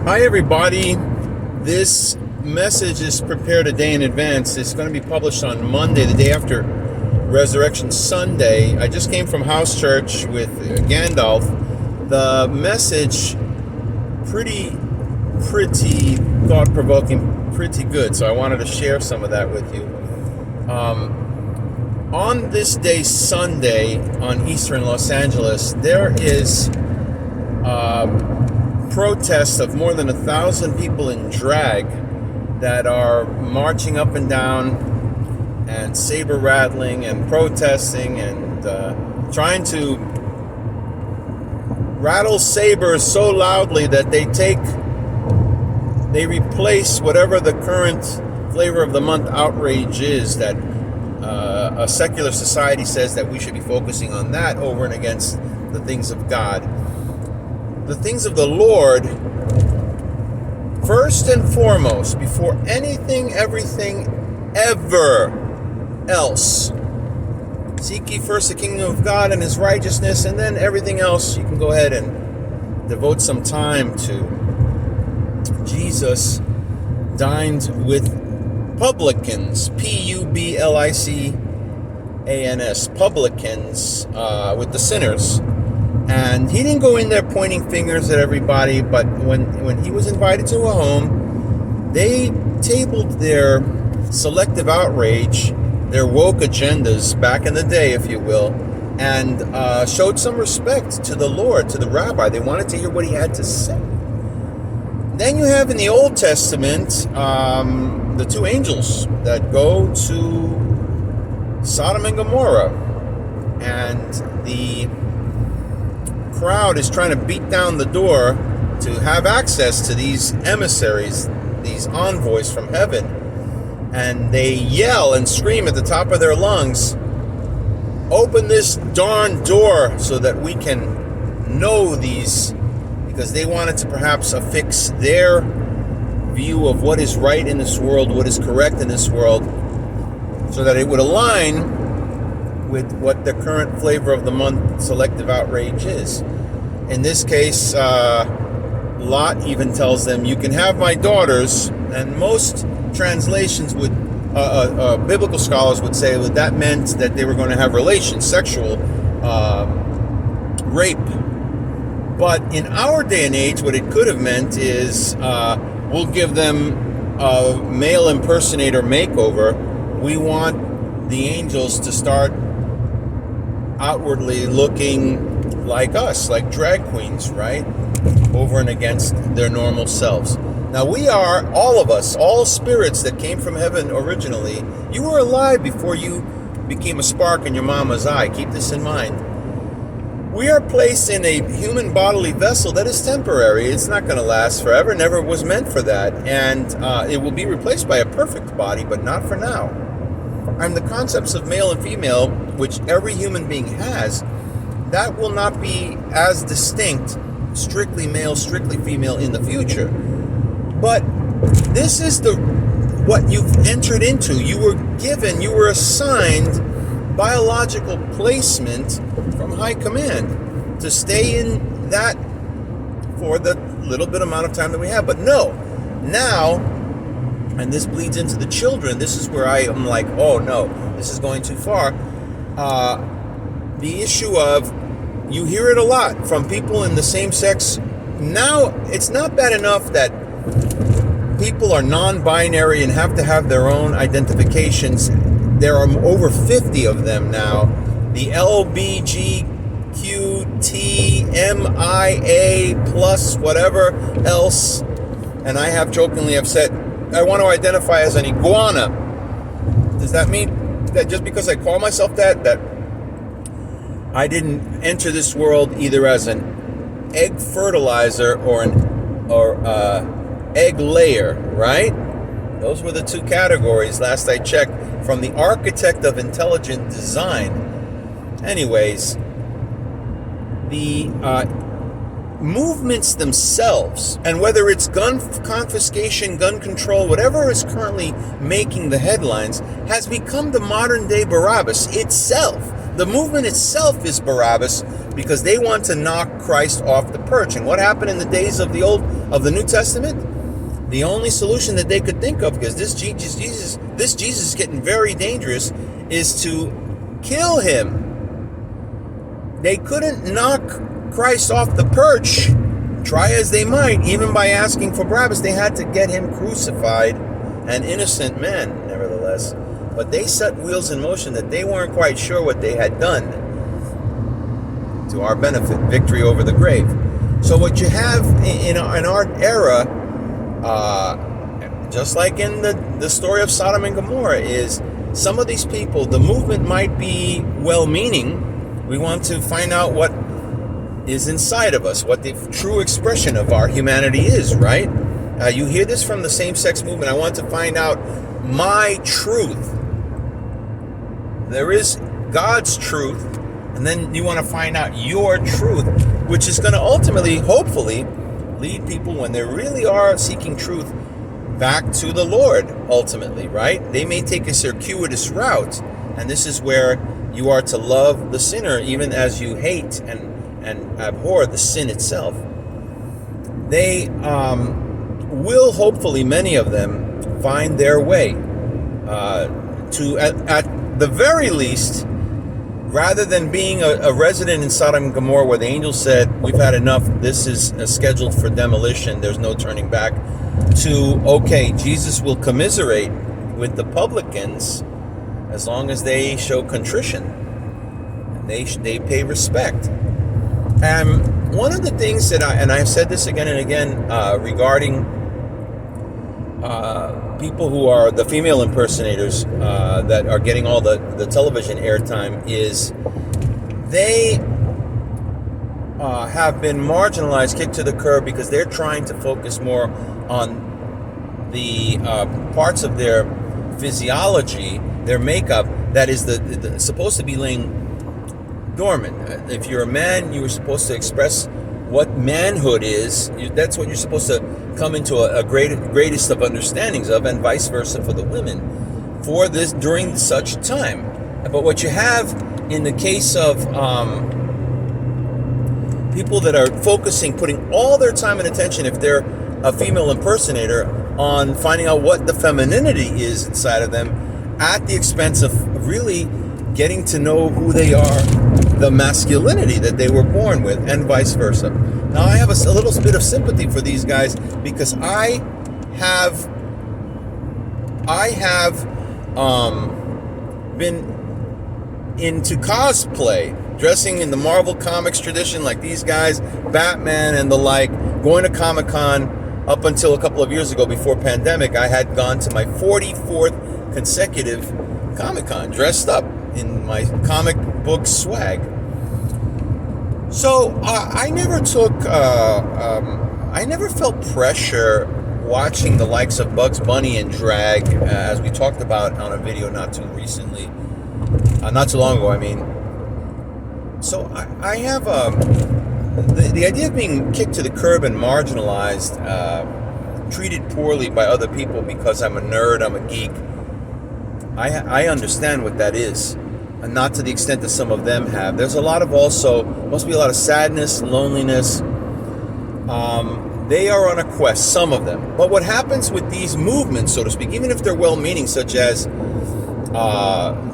Hi, everybody. This message is prepared a day in advance. It's going to be published on Monday, the day after Resurrection Sunday. I just came from house church with Gandalf. The message, pretty thought-provoking, pretty good. So I wanted to share some of that with you. On this day, Sunday, on Easter in Los Angeles, there is protests of more than 1,000 people in drag that are marching up and down and saber rattling and protesting and trying to rattle sabers so loudly that they replace whatever the current flavor of the month outrage is, that a secular society says that we should be focusing on that over and against the things of God. The things of the Lord, first and foremost, before anything, everything, ever else. Seek ye first the kingdom of God and His righteousness, and then everything else you can go ahead and devote some time to. Jesus dined with publicans, Publicans, publicans, with the sinners. And he didn't go in there pointing fingers at everybody, but when he was invited to a home, they tabled their selective outrage, their woke agendas back in the day, if you will, and showed some respect to the Lord, to the rabbi. They wanted to hear what he had to say. Then you have in the Old Testament the two angels that go to Sodom and Gomorrah, and the crowd is trying to beat down the door to have access to these emissaries, these envoys from heaven, and they yell and scream at the top of their lungs, "Open this darn door so that we can know these," because they wanted to perhaps affix their view of what is right in this world, what is correct in this world, so that it would align with what the current flavor of the month selective outrage is. In this case, Lot even tells them, "You can have my daughters," and most translations would, biblical scholars would say that meant that they were going to have relations, sexual rape. But in our day and age, what it could have meant is, we'll give them a male impersonator makeover. We want the angels to start outwardly looking like us, like drag queens, right? Over and against their normal selves. Now we are, all of us, all spirits that came from heaven originally. You were alive before you became a spark in your mama's eye. Keep this in mind. We are placed in a human bodily vessel that is temporary. It's not going to last forever, never was meant for that. And it will be replaced by a perfect body, but not for now. And the concepts of male and female, which every human being has, that will not be as distinct, strictly male, strictly female in the future. But this is what you've entered into. You were given, you were assigned biological placement from high command to stay in that for the little bit amount of time that we have. But no, now, and this bleeds into the children, this is where I am like, oh no, this is going too far. The issue of, you hear it a lot from people in the same sex. Now, it's not bad enough that people are non-binary and have to have their own identifications. There are over 50 of them now. The LBGQTMIA plus whatever else. And I have said, I want to identify as an iguana. Does that mean that just because I call myself that I didn't enter this world either as an egg fertilizer or egg layer, right? Those were the two categories last I checked from the architect of intelligent design. Anyways, the movements themselves, and whether it's gun confiscation, gun control, whatever is currently making the headlines, has become the modern day Barabbas itself. the movement itself is Barabbas because they want to knock Christ off the perch. And what happened in the days of the New Testament? The only solution that they could think of, because this Jesus is getting very dangerous, is to kill him. They couldn't knock Christ off the perch, try as they might, even by asking for Barabbas. They had to get him crucified, an innocent man, nevertheless. But they set wheels in motion that they weren't quite sure what they had done to our benefit, victory over the grave. So what you have in our era, just like in the story of Sodom and Gomorrah, is some of these people, the movement might be well-meaning. We want to find out what is inside of us, what the true expression of our humanity is, right? You hear this from the same-sex movement. I want to find out my truth. There is God's truth, and then you want to find out your truth, which is going to ultimately, hopefully, lead people, when they really are seeking truth, back to the Lord, ultimately, right? They may take a circuitous route, and this is where you are to love the sinner even as you hate and abhor the sin itself. They will, hopefully, many of them, find their way to, at the very least, rather than being a resident in Sodom and Gomorrah where the angel said, we've had enough, this is scheduled for demolition, there's no turning back, to, okay, Jesus will commiserate with the publicans as long as they show contrition and they pay respect. And one of the things that I've said this again and again regarding people who are the female impersonators that are getting all the television airtime, is they have been marginalized, kicked to the curb, because they're trying to focus more on the parts of their physiology, their makeup, that is supposed to be laying dormant. If you're a man, you were supposed to express what manhood is. That's what you're supposed to come into a greatest of understandings of, and vice versa for the women, for this during such time. But what you have in the case of people that are focusing, putting all their time and attention, if they're a female impersonator, on finding out what the femininity is inside of them, at the expense of really getting to know who they are, the masculinity that they were born with, and vice versa. Now, I have a little bit of sympathy for these guys, because I have been into cosplay, dressing in the Marvel Comics tradition like these guys, Batman and the like, going to Comic-Con. Up until a couple of years ago, before pandemic, I had gone to my 44th consecutive Comic-Con, dressed up in my comic book swag. So I never felt pressure watching the likes of Bugs Bunny in drag, as we talked about on a video not too long ago, I mean. So I have the idea of being kicked to the curb and marginalized, treated poorly by other people because I'm a nerd, I'm a geek. I understand what that is, and not to the extent that some of them have. There's a lot of must be a lot of sadness, loneliness. They are on a quest, some of them. But what happens with these movements, so to speak, even if they're well-meaning, such as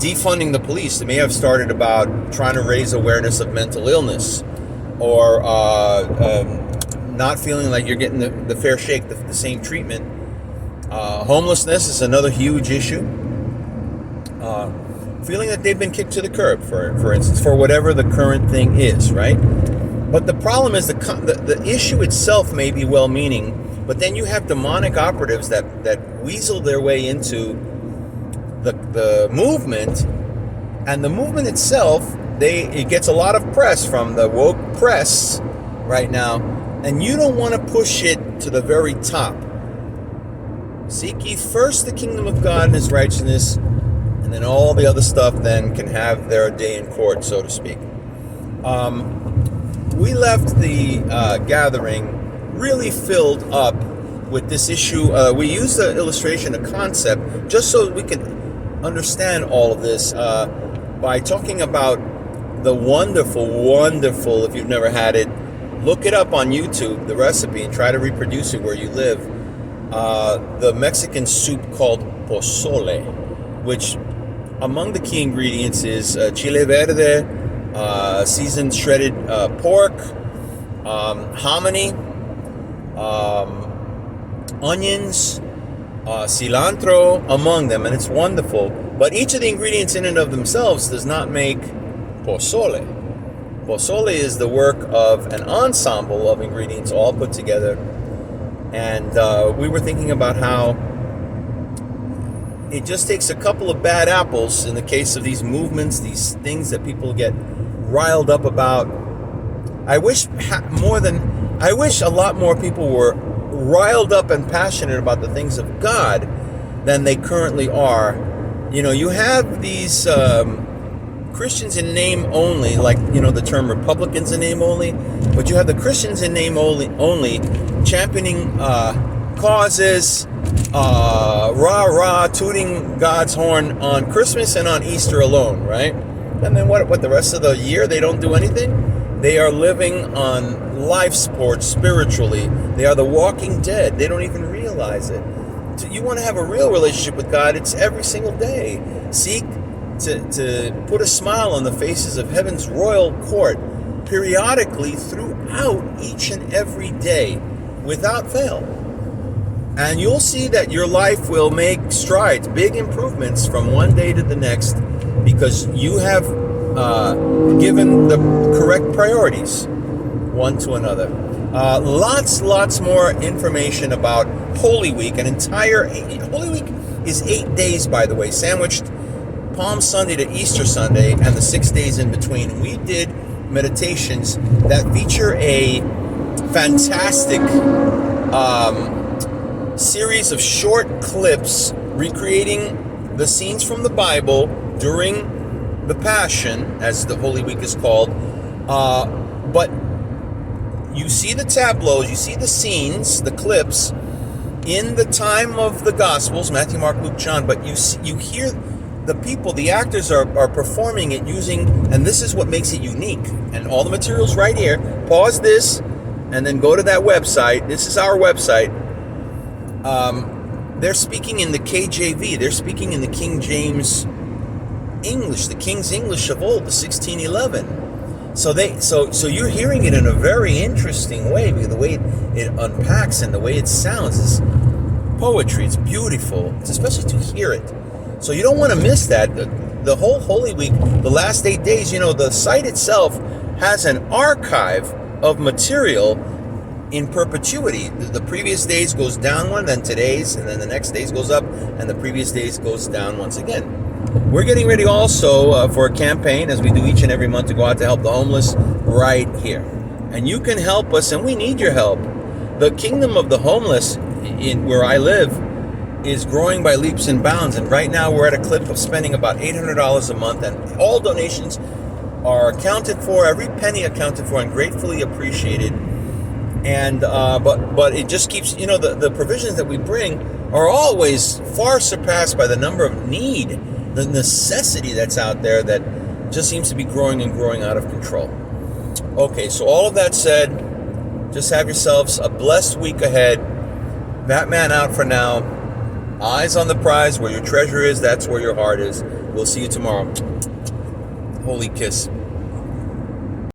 defunding the police, they may have started about trying to raise awareness of mental illness, or not feeling like you're getting the fair shake, the same treatment. Homelessness is another huge issue. Feeling that they've been kicked to the curb, for instance, for whatever the current thing is, right? But the problem is the issue itself may be well-meaning, but then you have demonic operatives that weasel their way into the movement, and the movement itself, it gets a lot of press from the woke press right now, and you don't want to push it to the very top. Seek ye first the kingdom of God and his righteousness, and then all the other stuff then can have their day in court, so to speak. We left the gathering really filled up with this issue. We used the illustration, a concept, just so we can understand all of this by talking about the wonderful, if you've never had it, look it up on YouTube, the recipe, and try to reproduce it where you live. The Mexican soup called pozole, which among the key ingredients is chile verde, seasoned shredded pork, hominy, onions, cilantro, among them, and it's wonderful. But each of the ingredients in and of themselves does not make pozole. Pozole is the work of an ensemble of ingredients all put together. And we were thinking about how it just takes a couple of bad apples in the case of these movements, these things that people get riled up about. I wish a lot more people were riled up and passionate about the things of God than they currently are. You know, you have these Christians in name only, like, you know, the term Republicans in name only, but you have the Christians in name only championing causes, rah-rah, tooting God's horn on Christmas and on Easter alone, right? And then what the rest of the year they don't do anything? They are living on life support spiritually. They are the walking dead. They don't even realize it. You want to have a real relationship with God, it's every single day. Seek to put a smile on the faces of heaven's royal court periodically throughout each and every day without fail. And you'll see that your life will make strides, big improvements from one day to the next, because you have given the correct priorities one to another. Lots more information about Holy Week. Holy Week is 8 days, by the way, sandwiched Palm Sunday to Easter Sunday and the 6 days in between. We did meditations that feature a fantastic series of short clips recreating the scenes from the Bible during the Passion, as the Holy Week is called. But you see the tableaus, you see the scenes, the clips in the time of the Gospels, Matthew, Mark, Luke, John, but you hear the people, the actors are performing it using, and this is what makes it unique. And all the material's right here. Pause this and then go to that website. This is our website. They're speaking in the KJV. They're speaking in the King James English, the King's English of old, the 1611. So you're hearing it in a very interesting way, because the way it unpacks and the way it sounds is poetry. It's beautiful. It's especially to hear it. So you don't want to miss that. The whole Holy Week, the last 8 days, you know, the site itself has an archive of material in perpetuity. The previous days goes down one, then today's, and then the next days goes up, and the previous days goes down once again. We're getting ready also for a campaign, as we do each and every month, to go out to help the homeless right here. And you can help us, and we need your help. The kingdom of the homeless in where I live is growing by leaps and bounds, and right now we're at a clip of spending about $800 a month, and all donations are accounted for, every penny accounted for, and gratefully appreciated. And but it just keeps, you know, the provisions that we bring are always far surpassed by the number of need, the necessity that's out there that just seems to be growing and growing out of control. Okay, so all of that said, just have yourselves a blessed week ahead. Batman out for now. Eyes on the prize. Where your treasure is, that's where your heart is. We'll see you tomorrow. Holy kiss.